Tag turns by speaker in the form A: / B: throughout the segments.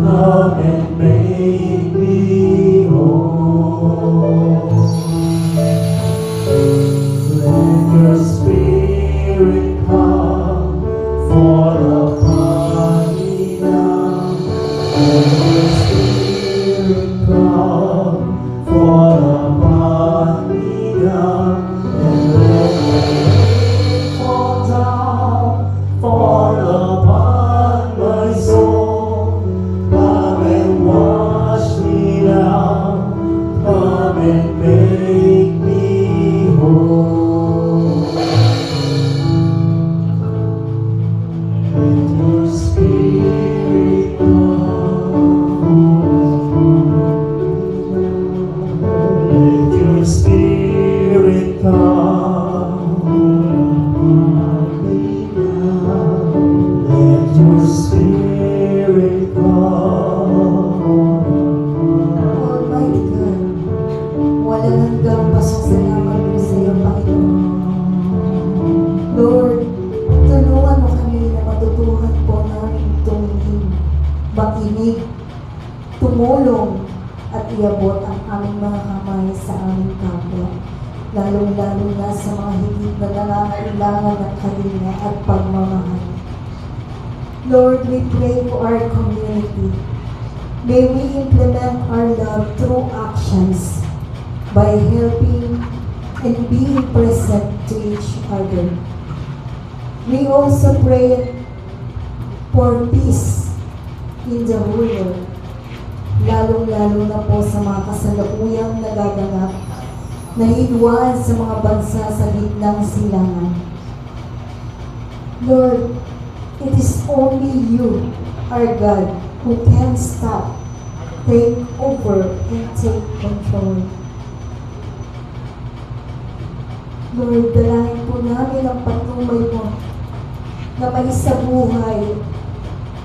A: come and make me whole. Let your Spirit come, fall upon me now. Let your Spirit come, fall upon me now. And let the rain fall down, fall upon my soul. Come and wash me now, come and make me whole. Let your Spirit come, let your Spirit come upon me now. Let your Spirit come.
B: Almighty God, walang hanggang pasasalamat ko sa iyo, Panginoon. Lord, tulungan mo kami na matutuhan po namin tumingin, makinig, tumulong, at iabot ang aming mga kamay sa aming kapwa, lalong-lalo na sa mga higit na nangangailangan ng kalinga at pagmamahal. Lord, we pray for our community. May we implement our love through actions by helping and being present to each other. We also pray for peace in the whole world, lalong-lalo na po sa mga kasalukuyang nagaganap na hidwaan sa mga bansa sa gitnang silangan. Lord, it is only you, our God, who can stop, take over, and take control. Lord, dalangin po namin ang patuloy mo na maisabuhay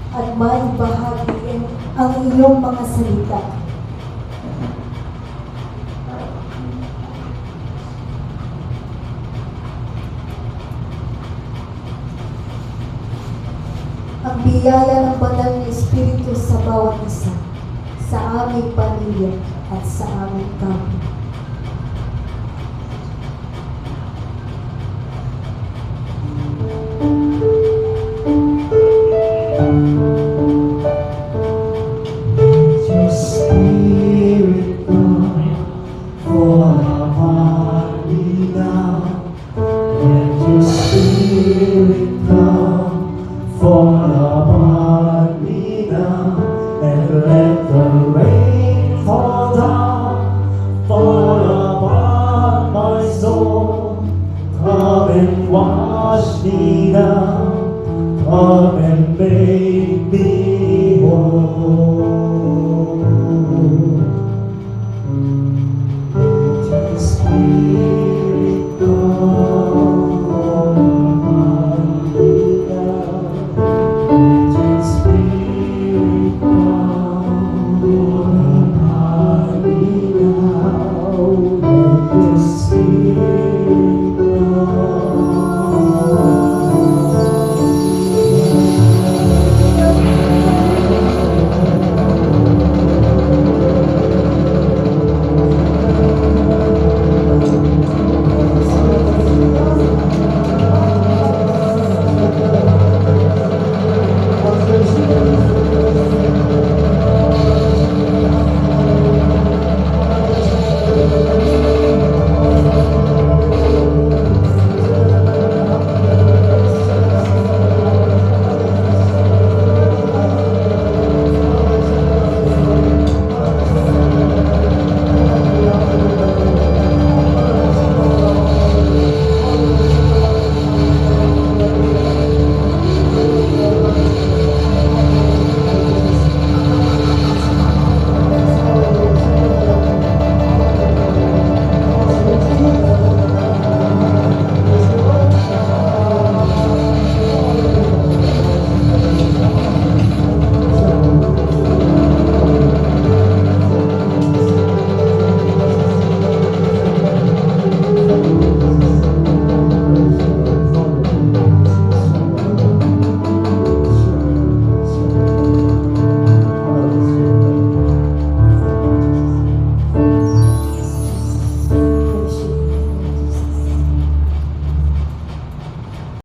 B: at maibahagi ang iyong mga salita. Ang biyaya ng banal na Espiritu sa bawat isa, sa aming pamilya at sa aming kapwa.